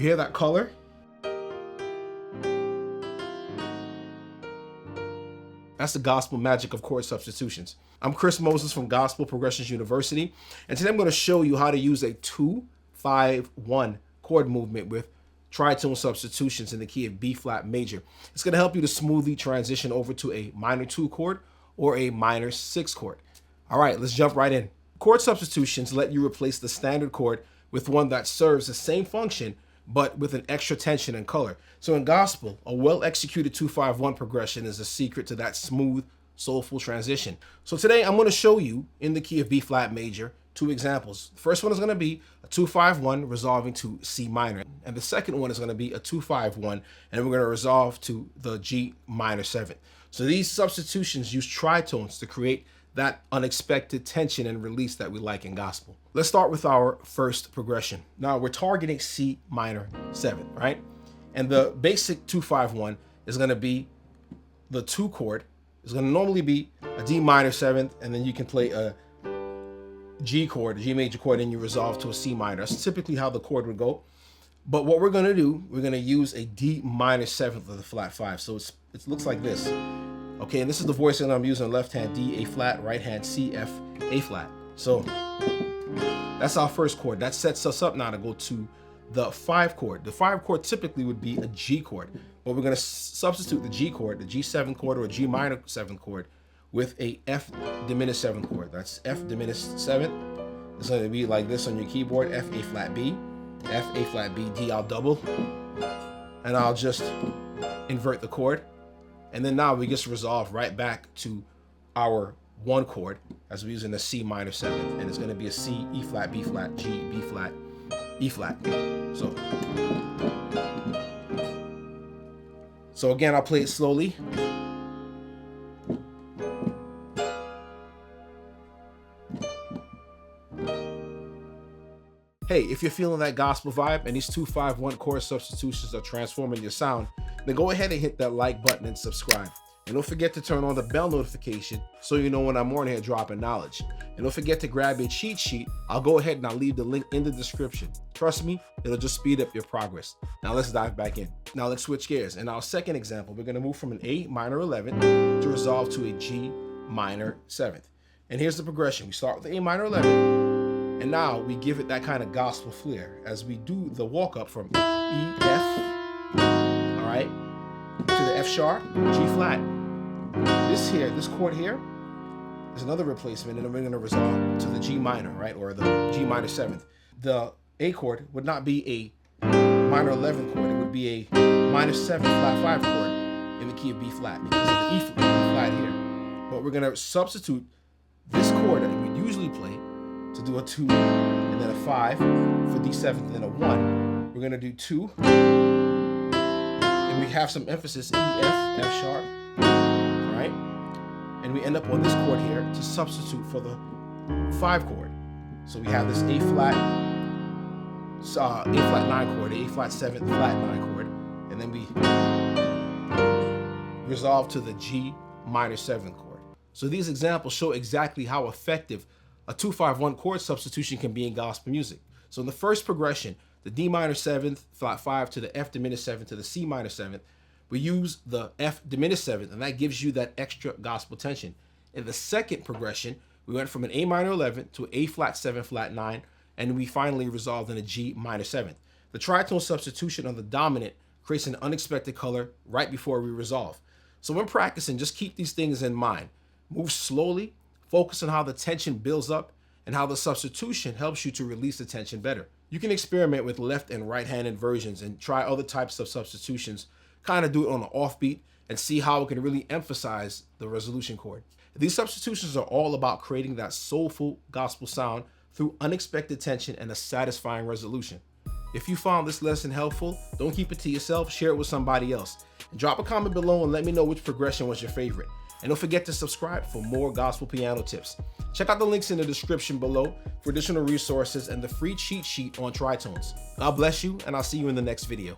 hear that color? That's the gospel magic of chord substitutions. I'm Chris Moses from Gospel Progressions University, and today I'm going to show you how to use a 2-5-1 chord movement with tritone substitutions in the key of B flat major. It's going to help you to smoothly transition over to a minor 2 chord or a minor 6 chord. All right, let's jump right in. Chord substitutions let you replace the standard chord with one that serves the same function but with an extra tension and color. So in gospel, a well-executed 2-5-1 progression is the secret to that smooth, soulful transition. So today I'm going to show you in the key of B flat major 2 examples. The first one is going to be a 2-5-1 resolving to C minor, and the second one is going to be a 2-5-1, and we're going to resolve to the G minor 7th. So these substitutions use tritones to create that unexpected tension and release that we like in gospel. Let's start with our first progression. Now we're targeting C minor 7th, right? And the basic 2-5-1 is going to be the 2 chord. It's going to normally be a D minor 7th, and then you can play a G chord, a G major chord, and you resolve to a C minor. That's typically how the chord would go. But what we're going to do, we're going to use a D minor 7th of the flat 5. So it looks like this. Okay, and this is the voicing I'm using: left hand D, A flat, right hand C, F, A flat. So that's our first chord. That sets us up now to go to the 5 chord. The 5 chord typically would be a G chord, but we're going to substitute the G chord, the G7 chord or a G minor 7th chord, with a F diminished 7th chord. That's F diminished 7th. It's going to be like this on your keyboard: F, A flat, B, F, A flat, B, D. I'll double, and I'll just invert the chord. And then now we just resolve right back to our 1 chord as we're using a C minor 7th, and it's going to be a C, E flat, B flat, G, B flat, E flat. So again, I'll play it slowly. Hey, if you're feeling that gospel vibe and these 2-5-1 chord substitutions are transforming your sound, then go ahead and hit that like button and subscribe. And don't forget to turn on the bell notification so you know when I'm on here dropping knowledge. And don't forget to grab a cheat sheet. I'll go ahead and I'll leave the link in the description. Trust me, it'll just speed up your progress. Now let's dive back in. Now let's switch gears. In our second example, we're going to move from an A minor 11th to resolve to a G minor 7th. And here's the progression. We start with the A minor 11th, and now we give it that kind of gospel flair as we do the walk up from E, F, all right, to the F sharp, G flat. This chord here is another replacement, and then we're going to resolve to the G minor, right, or the G minor 7th. The A chord would not be a minor 11th chord; it would be a minor 7 flat 5 chord in the key of B flat because of the E flat here. But we're going to substitute this chord that we usually play to do a 2 and then a 5 for D7 and then a 1. We're going to do 2, and we have some emphasis: E, F, F sharp, all right? And we end up on this chord here to substitute for the 5 chord. So we have this A flat 9 chord, A flat 7th flat 9 chord, and then we resolve to the G minor 7th chord. So these examples show exactly how effective a 2-5-1 chord substitution can be in gospel music. So in the first progression, the D minor 7th flat 5 to the F diminished 7th to the C minor 7th, we use the F diminished 7th, and that gives you that extra gospel tension. In the second progression, we went from an A minor 11th to A flat 7 flat 9, and we finally resolved in a G minor 7th. The tritone substitution on the dominant creates an unexpected color right before we resolve. So when practicing, just keep these things in mind. Move slowly, focus on how the tension builds up and how the substitution helps you to release the tension better. You can experiment with left and right-hand inversions and try other types of substitutions, kind of do it on an offbeat and see how it can really emphasize the resolution chord. These substitutions are all about creating that soulful gospel sound through unexpected tension and a satisfying resolution. If you found this lesson helpful, don't keep it to yourself, share it with somebody else. And drop a comment below and let me know which progression was your favorite. And don't forget to subscribe for more gospel piano tips. Check out the links in the description below for additional resources and the free cheat sheet on tritones. God bless you, and I'll see you in the next video.